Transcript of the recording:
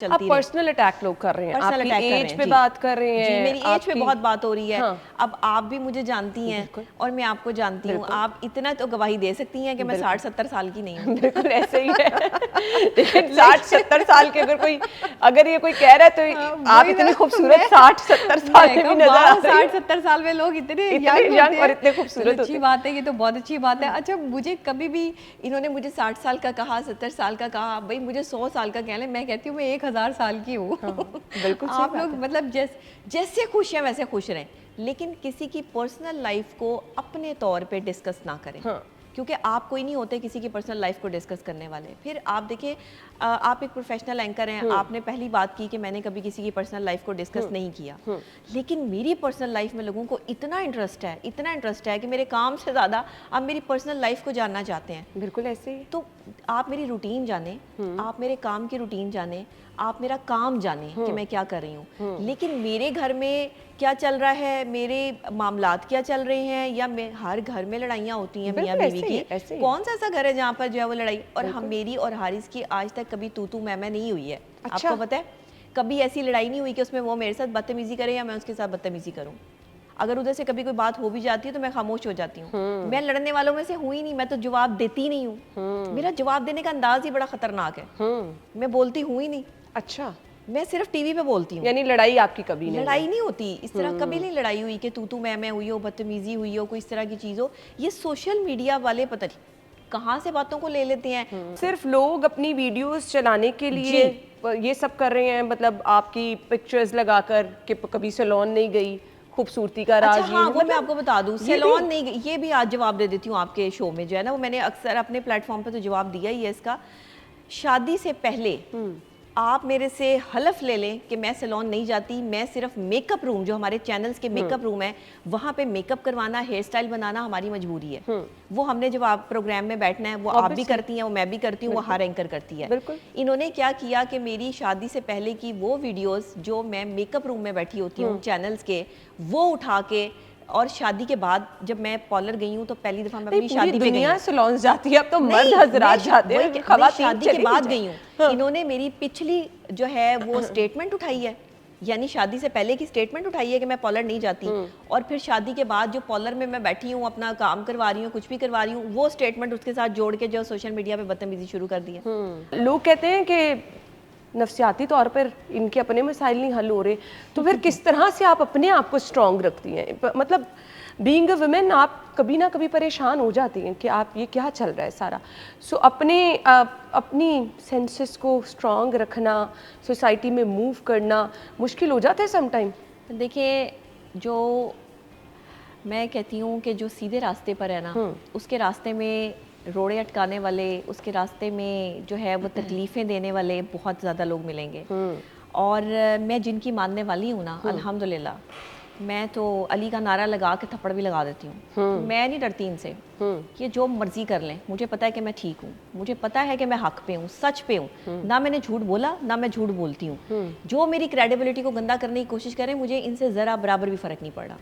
आप personal attack लोग कर रहे हैं, आपकी एज पे बात कर रहे हैं। जी, मेरी एज पे बहुत बात हो रही है। हाँ। अब आप भी मुझे जानती हैं और मैं आपको जानती हूँ। आप इतना तो गवाही दे सकती हैं कि मैं 60-70 साल की नहीं हूँ। बिल्कुल ऐसे ही है। लेकिन 60-70 साल के अगर ये कोई कह रहा है तो आप इतनी खूबसूरत 60-70 साल में भी नजर आ रही हैं। 60-70 साल में लोग इतने यंग और इतने खूबसूरत अच्छी बात है, ये तो बहुत अच्छी बात है। अच्छा, मुझे कभी भी इन्होंने मुझे 60 साल का कहा, 70 साल का कहा, भाई मुझे 100 साल का कह लें, मैं कहती हूँ मैं 1000 साल की हूँ। बिल्कुल आप लोग मतलब जैसे खुश हैं वैसे खुश रहें, लेकिन किसी की पर्सनल लाइफ को अपने तौर पे डिस्कस ना करें। हाँ। क्योंकि आप कोई नहीं होते किसी की पर्सनल लाइफ को डिस्कस करने वाले। फिर आप देखिए, आप एक प्रोफेशनल एंकर हैं, आपने पहली बात की कि मैंने कभी किसी की पर्सनल लाइफ को डिस्कस नहीं किया, लेकिन मेरी पर्सनल लाइफ में लोगों को इतना इंटरेस्ट है कि मेरे काम से ज़्यादा आप मेरी पर्सनल लाइफ को जानना चाहते हैं। बिल्कुल ऐसे ही। तो आप मेरी रूटीन जाने, आप मेरे काम की रूटीन जाने, आप मेरा काम जाने कि मैं क्या कर रही हूँ, लेकिन मेरे घर में क्या चल रहा है, मेरे मामलात क्या चल रहे हैं, या हर घर में लड़ाइयाँ होती हैं मियाँ बीवी की। कौन सा ऐसा घर है जहाँ पर जो है वो लड़ाई, और हम मेरी और हारिस की आज तक कभी तू मैं नहीं हुई है। अच्छा। आपको पता है, कभी ऐसी लड़ाई नहीं हुई कि उसमें वो मेरे साथ बदतमीजी करे या मैं उसके साथ बदतमीजी करूँ। अगर उधर से कभी कोई बात हो भी जाती है तो मैं खामोश हो जाती हूँ। मैं लड़ने वालों में से हुई नहीं, मैं तो जवाब देती नहीं हूँ। मेरा जवाब देने का अंदाज ही बड़ा खतरनाक है। मैं बोलती हूँ ही नहीं। अच्छा। मैं सिर्फ टीवी पे बोलती हूँ। यानी लड़ाई आपकी कभी नहीं? लड़ाई नहीं होती इस तरह, कभी नहीं लड़ाई हुई कि तू मैं हुई हो, बदतमीजी हुई हो, कोई इस तरह की चीज़ हो। ये सोशल मीडिया वाले पता नहीं कहाँ से बातों को ले लेते हैं। सिर्फ लोग अपनी वीडियोस चलाने के लिए ये सब कर रहे हैं, मतलब आपकी पिक्चर्स लगाकर कि कभी सैलून नहीं गई, खूबसूरती का राज। अच्छा, हाँ, वो मैं आपको बता दूं, सैलून नहीं गई, ये भी आज जवाब दे देती हूँ आपके शो में जो है ना, वो मैंने अक्सर अपने प्लेटफॉर्म पे तो जवाब दिया ही है इसका। शादी से पहले आप मेरे से हलफ ले लें कि मैं सैलून नहीं जाती, मैं सिर्फ मेकअप रूम, जो हमारे चैनल्स के मेकअप रूम है, वहाँ पे मेकअप करवाना, हेयर स्टाइल बनाना हमारी मजबूरी है। वो हमने जब आप प्रोग्राम में बैठना है, वो आप भी करती हैं, वो मैं भी करती हूँ, वो हर एंकर करती है। इन्होंने क्या किया कि मेरी शादी से पहले की वो वीडियोस जो मैं मेकअप रूम में बैठी होती हूँ चैनल्स के, वो उठा के, और शादी के बाद जब मैं पार्लर गई हूँ तो पहली दफा मैं अपनी शादी पे गई हूँ। सैलून जाती है, अब तो मर्द हजरात जाते हैं, खवातीन शादी के बाद गई हूँ। इन्होंने मेरी पिछली जो है वो स्टेटमेंट उठाई है, यानी शादी से पहले की स्टेटमेंट उठाई है कि मैं पार्लर नहीं जाती, और फिर शादी के बाद जो पार्लर में मैं बैठी हूँ, अपना काम करवा रही हूँ, कुछ भी करवा रही हूँ, वो स्टेटमेंट उसके साथ जोड़ के जो सोशल मीडिया पे बदतमीजी शुरू कर दी है। लोग कहते हैं कि नफ्सियाती तौर पर इनके अपने मसाइल नहीं हल हो रहे, तो फिर किस तरह से आप अपने आप को स्ट्रॉन्ग रखती हैं? मतलब बीइंग अ वुमेन आप कभी ना कभी परेशान हो जाती हैं कि आप ये क्या चल रहा है सारा। सो अपनी सेंसेस को स्ट्रॉन्ग रखना, सोसाइटी में मूव करना मुश्किल हो जाता है समटाइम। देखिए, जो मैं कहती हूँ कि जो सीधे रास्ते पर है ना, उसके रास्ते में रोड़े अटकाने वाले, उसके रास्ते में जो है वो तकलीफ़ें देने वाले बहुत ज़्यादा लोग मिलेंगे। और मैं जिनकी मानने वाली हूँ ना, अल्हम्दुलिल्लाह, मैं तो अली का नारा लगा के थप्पड़ भी लगा देती हूँ। मैं नहीं डरती इनसे, ये जो मर्जी कर लें, मुझे पता है कि मैं ठीक हूँ, मुझे पता है कि मैं हक पे हूँ, सच पे हूँ, ना मैंने झूठ बोला, ना मैं झूठ बोलती हूँ। जो मेरी क्रेडिबिलिटी को गंदा करने की कोशिश करें, मुझे इनसे ज़रा बराबर भी फ़र्क नहीं पड़ रहा।